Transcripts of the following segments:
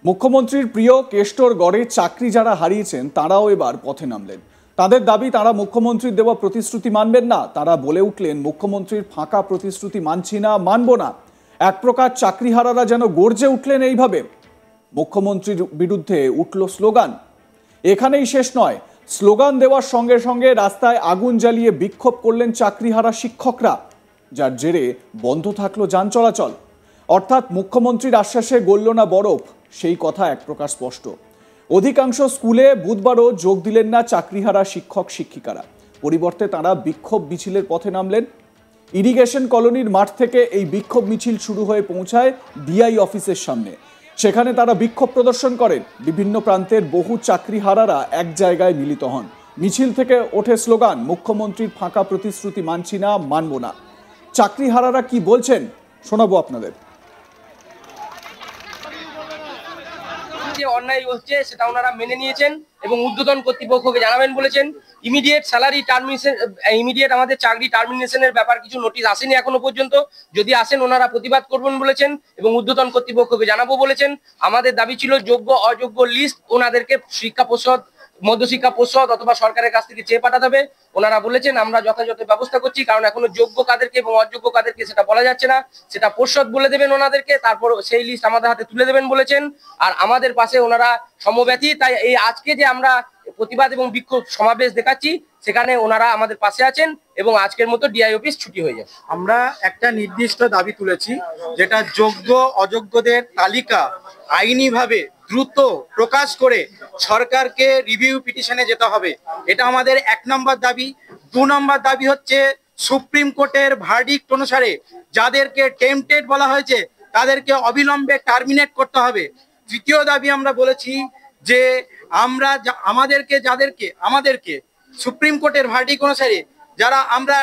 মুখ্যমন্ত্রীর প্রিয় কেষ্টর গড়ে চাকরি যারা হারিয়েছেন তারাও এবার পথে নামলেন। তাদের দাবি তারা মুখ্যমন্ত্রীর দেওয়া প্রতিশ্রুতি মানবেন না। তারা বলে উঠলেন, মুখ্যমন্ত্রীর ফাঁকা প্রতিশ্রুতি মানছি না, মানব না। এক প্রকার চাকরিহারারা যেন গর্জে উঠলেন এইভাবে। মুখ্যমন্ত্রীর বিরুদ্ধে উঠল স্লোগান। এখানেই শেষ নয়, স্লোগান দেওয়ার সঙ্গে সঙ্গে রাস্তায় আগুন জ্বালিয়ে বিক্ষোভ করলেন চাকরিহারা শিক্ষকরা, যার জেরে বন্ধ থাকলো যান চলাচল। অর্থাৎ মুখ্যমন্ত্রীর আশ্বাসে গলল না বরফ, সেই কথা এক প্রকার স্পষ্ট। অধিকাংশ স্কুলে বুধবারও যোগ দিলেন না চাকরিহারা শিক্ষক শিক্ষিকারা। পরিবর্তে তারা বিক্ষোভ মিছিলের পথে নামলেন। ইরিগেশন কলোনির মাঠ থেকে এই বিক্ষোভ মিছিল শুরু হয়ে পৌঁছায় ডিআই অফিসের সামনে। সেখানে তারা বিক্ষোভ প্রদর্শন করেন। বিভিন্ন প্রান্তের বহু চাকরিহারারা এক জায়গায় মিলিত হন। মিছিল থেকে ওঠে স্লোগান, মুখ্যমন্ত্রীর ফাঁকা প্রতিশ্রুতি মানছি না, মানব না। চাকরিহারারা কি বলছেন শোনাবো আপনাদের। যে অন্যায় হচ্ছে সেটা ওনারা মেনে নিয়েছেন এবং ঊর্ধ্বতন কর্তৃপক্ষকে জানাবেন বলেছেন। ইমিডিয়েট স্যালারি টার্মিনেশন, ইমিডিয়েট আমাদের চাকরি টার্মিনেশনের ব্যাপার কিছু নোটিশ আসেনি এখনো পর্যন্ত। যদি আসেন ওনারা প্রতিবাদ করবেন বলেছেন এবং ঊর্ধ্বতন কর্তৃপক্ষকে জানাবো বলেছেন। আমাদের দাবি ছিল যোগ্য অযোগ্য লিস্ট ওনাদেরকে শিক্ষা পর্ষদ, মধ্যশিক্ষা পর্ষদ অথবা সরকারের কাছ থেকে চেয়ে পাঠাতে হবে। ওনারা বলেছেন আমরা যথাযথ ব্যবস্থা করছি, কারণ এখনো যোগ্য কাদেরকে এবং অযোগ্য কাদেরকে সেটা বলা যাচ্ছে না, সেটা পর্ষদ বলে দেবেন ওনাদেরকে, তারপর সেই লিস্ট আমাদের হাতে তুলে দেবেন বলেছেন। আর আমাদের পাশে ওনারা সমব্যথী। তাই এই আজকে যে আমরা প্রতিবাদ এবং বিক্ষোভ সমাবেশ দেখাচ্ছি সেখানে ওনারা আমাদের পাশে আছেন এবং আজকের মতো ডিআই অফিস ছুটি হয়ে যাবে। আমরা একটা নির্দিষ্ট দাবি তুলেছি, যেটা যোগ্য অযোগ্যদের তালিকা আইনিভাবে দ্রুত প্রকাশ করে সরকারকে রিভিউ পিটিশনে যেতে হবে। এটা আমাদের 1 নম্বর দাবি। 2 নম্বর দাবি হচ্ছে সুপ্রিম কোর্টের ভার্ডিক্ট অনুসারে যাদেরকে টেম্পটেড বলা হয়েছে তাদেরকে অবিলম্বে টার্মিনেট করতে হবে। 3য় দাবি আমরা বলেছি যে আমরা আমাদেরকে সুপ্রিম কোর্টের ভার্ডিক্ট অনুসারে যারা আমরা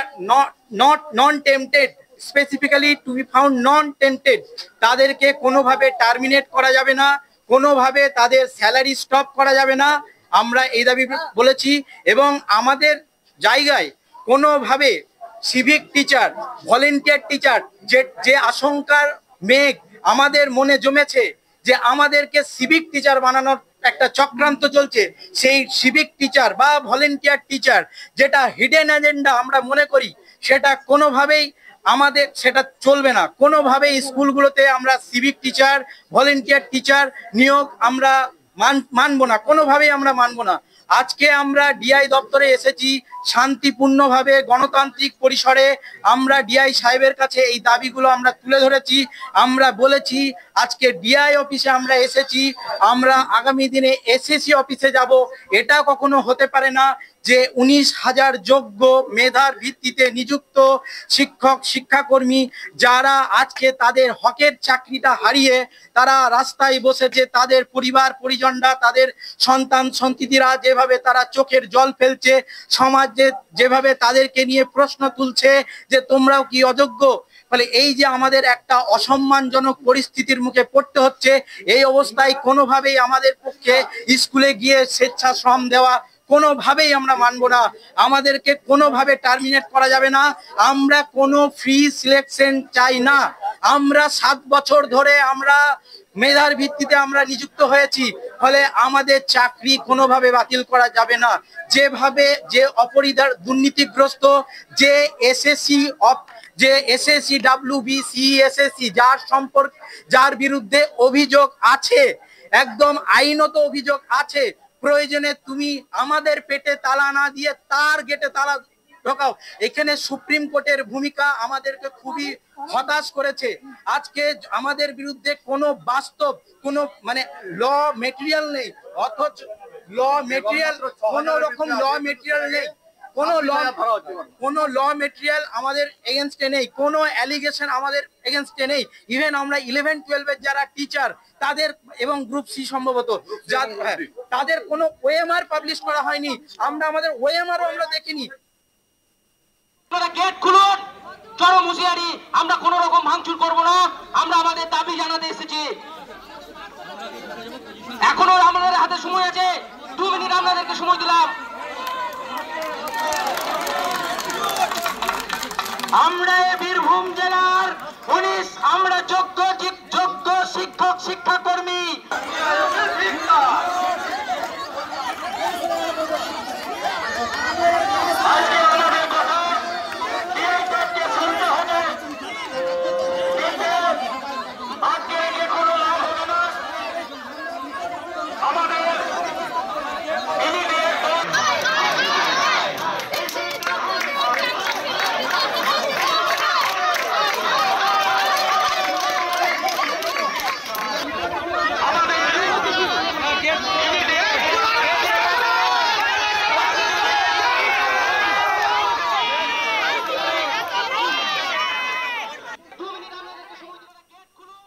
non tempted, specifically to be found non tempted, তাদেরকে কোনোভাবে টার্মিনেট করা যাবে না, কোনোভাবে তাদের স্যালারি স্টপ করা যাবে না। আমরা এই দাবি বলেছি। এবং আমাদের জায়গায় কোনোভাবে সিভিক টিচার, ভলেন্টিয়ার টিচার, যে আশঙ্কার মেঘ আমাদের মনে জমেছে যে আমাদেরকে সিভিক টিচার বানানোর একটা চক্রান্ত চলছে, সেই সিভিক টিচার বা ভলেন্টিয়ার টিচার যেটা হিডেন এজেন্ডা আমরা মনে করি, সেটা কোনোভাবেই আমাদের সেটা চলবে না। কোনোভাবেই স্কুলগুলোতে আমরা সিভিক টিচার, ভলেন্টিয়ার টিচার নিয়োগ আমরা মানবো না, কোনোভাবেই আমরা মানবো না। আজকে আমরা ডিআই দপ্তরে এসেছি শান্তিপূর্ণভাবে, গণতান্ত্রিক পরিসরে। আমরা ডিআই সাহেবের কাছে এই দাবিগুলো আমরা তুলে ধরেছি। আমরা বলেছি আজকে ডিআই অফিসে আমরা এসেছি, আমরা আগামী দিনে এসএসসি অফিসে যাব। এটা কখনো হতে পারে না যে 19,000 যোগ্য মেধার ভিত্তিতে নিযুক্ত শিক্ষক শিক্ষাকর্মী যারা আজকে তাদের হকের চাকরিটা হারিয়ে তারা রাস্তায় বসেছে, তাদের পরিবার পরিজনরা, তাদের সন্তান সন্ততিরা যেভাবে তারা চোখের জল ফেলছে, সমাজ যেভাবে তাদেরকে নিয়ে প্রশ্ন তুলছে যে তোমরাও কি অযোগ্য। ফলে এই যে আমাদের একটা অসম্মানজনক পরিস্থিতির মুখে পড়তে হচ্ছে, এই অবস্থায় কোনোভাবেই আমাদের পক্ষে স্কুলে গিয়ে স্বেচ্ছাশ্রম দেওয়া কোনোভাবেই আমরা মানব না। আমাদেরকে কোনোভাবে টার্মিনেট করা যাবে না। আমরা কোনো ফ্রি সিলেকশন চাই না। আমরা 7 বছর ধরে আমরা মেধার ভিত্তিতে আমরা নিযুক্ত হয়েছি, ফলে আমাদের চাকরি কোনোভাবে বাতিল করা যাবে না। যেভাবে যে অপরিধার দুর্নীতিগ্রস্ত যে এসএসসি WBCSSC যার বিরুদ্ধে অভিযোগ আছে, একদম আইনত অভিযোগ আছে, প্রয়োজনে তুমি আমাদের পেটে তালা না দিয়ে তার গেটে তালা ঢোকাও। এখানে সুপ্রিম কোর্টের ভূমিকা আমাদেরকে খুবই হতাশ করেছে। আজকে আমাদের বিরুদ্ধে কোনো বাস্তব কোনো ল মেটেরিয়াল নেই, অথচ কোনো রকম ল মেটেরিয়াল নেই, কোনো ল মেটেরিয়াল আমাদের এগেনস্টে নেই, কোনো অ্যালিগেশন আমাদের এগেনস্টে নেই। ইভেন আমরা 11-12 যারা টিচার তাদের এবং গ্রুপ সি সম্ভবত তাদের কোনো ওএমআর পাবলিশ করা হয়নি। আমাদের ওএমআরও আমরা দেখিনি। গেট খুলুন, চরম হুঁশিয়ারি, আমরা কোন রকম ভাঙচুর করবো না। আমরা আমাদের দাবি জানাতে এসেছি। এখনো আমাদের হাতে সময় আছে, 2 মিনিট আপনাদেরকে সময় দিলাম। আমরা বীরভূম জেলার আমরা যোগ্য শিক্ষক শিক্ষাকর্মী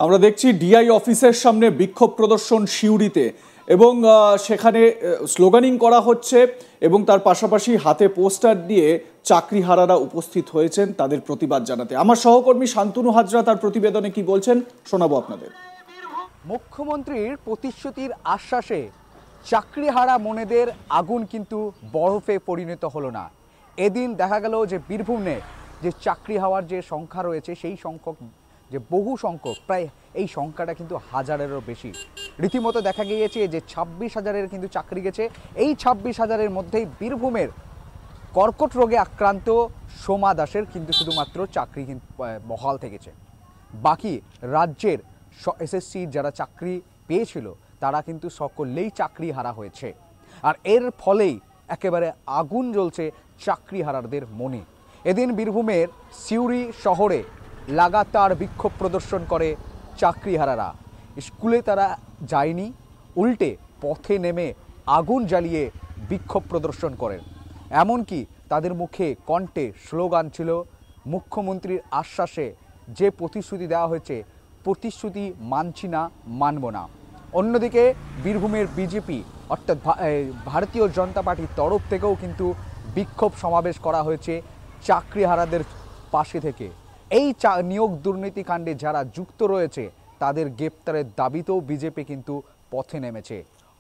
আমরা দেখছি ডিআই অফিসের সামনে বিক্ষোভ প্রদর্শন সিউড়িতে এবং সেখানে স্লোগানিং করা হচ্ছে এবং তার পাশাপাশি হাতে পোস্টার দিয়ে চাকরিহারারা উপস্থিত হয়েছেন তাদের প্রতিবাদ জানাতে। আমার সহকর্মী শান্তনু হাজরা তার প্রতিবেদনে কি বলছেন শোনাবো আপনাদের। মুখ্যমন্ত্রীর প্রতিশ্রুতির আশ্বাসে চাকরিহারা মনেদের আগুন কিন্তু বরফে পরিণত হলো না। এদিন দেখা গেল যে বীরভূমে যে চাকরি হওয়ার যে সংখ্যা রয়েছে সেই সংখ্যক যে বহু সংখ্যক প্রায় এই সংখ্যাটা কিন্তু হাজারেরও বেশি। রীতিমতো দেখা গিয়েছে যে 26,000-এর কিন্তু চাকরি গেছে। এই 26,000-এর মধ্যেই বীরভূমের কর্কট রোগে আক্রান্ত সোমা দাসের কিন্তু শুধুমাত্র চাকরি কিন্তু বহাল থেকেছে। বাকি রাজ্যের এসএসসি যারা চাকরি পেয়েছিল তারা কিন্তু সকলেই চাকরি হারা হয়েছে। আর এর ফলেই একেবারে আগুন জ্বলছে চাকরিহারাদের মনে। এদিন বীরভূমের সিউড়ি শহরে লাগাতার বিক্ষোভ প্রদর্শন করে চাকরিহারারা। স্কুলে তারা যায়নি, উল্টে পথে নেমে আগুন জ্বালিয়ে বিক্ষোভ প্রদর্শন করেন। এমনকি তাদের মুখে কণ্ঠে স্লোগান ছিল মুখ্যমন্ত্রীর আশ্বাসে যে প্রতিশ্রুতি দেওয়া হয়েছে প্রতিশ্রুতি মানছি না, মানব না। অন্যদিকে বীরভূমের বিজেপি অর্থাৎ ভারতীয় জনতা পার্টির তরফ থেকেও কিন্তু বিক্ষোভ সমাবেশ করা হয়েছে চাকরিহারাদের পাশে থেকে। এই নিয়োগ দুর্নীতি কাণ্ডে যারা যুক্ত রয়েছে তাদের গ্রেপ্তারের দাবিতেও বিজেপি কিন্তু পথে নেমেছে।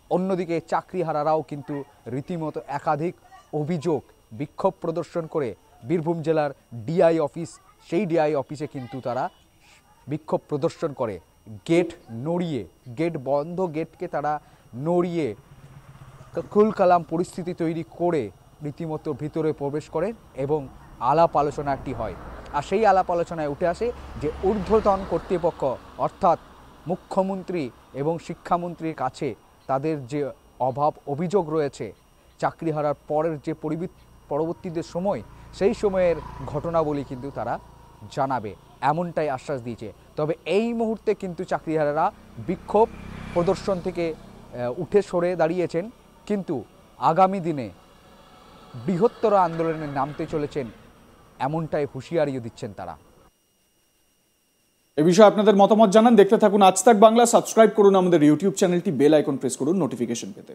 অন্যদিকে চাকরিহারারাও কিন্তু রীতিমতো একাধিক অভিযোগ বিক্ষোভ প্রদর্শন করে বীরভূম জেলার ডিআই অফিস, সেই ডিআই অফিসে কিন্তু তারা বিক্ষোভ প্রদর্শন করে। গেট নড়িয়ে, গেট বন্ধ গেটকে তারা নড়িয়ে কুলকালাম পরিস্থিতি তৈরি করে রীতিমতো ভিতরে প্রবেশ করেন এবং আলাপ আলোচনা একটি হয়। আর সেই আলাপ আলোচনায় উঠে আসে যে ঊর্ধ্বতন কর্তৃপক্ষ অর্থাৎ মুখ্যমন্ত্রী এবং শিক্ষামন্ত্রীর কাছে তাদের যে অভিযোগ রয়েছে চাকরি হারার পরের যে পরবর্তীতে সময়, সেই সময়ের ঘটনাবলী কিন্তু তারা জানাবে, এমনটাই আশ্বাস দিয়েছে। তবে এই মুহূর্তে কিন্তু চাকরিহারারা বিক্ষোভ প্রদর্শন থেকে উঠে সরে দাঁড়িয়েছেন, কিন্তু আগামী দিনে বৃহত্তর আন্দোলনে নামতে চলেছেন এমনটাই হুঁশিয়ারিও দিচ্ছেন তারা। এ বিষয়ে আপনাদের মতামত জানান। দেখতে থাকুন আজ তাক বাংলা। সাবস্ক্রাইব করুন আমাদের ইউটিউব চ্যানেলটি, বেল আইকন প্রেস করুন নোটিফিকেশন পেতে।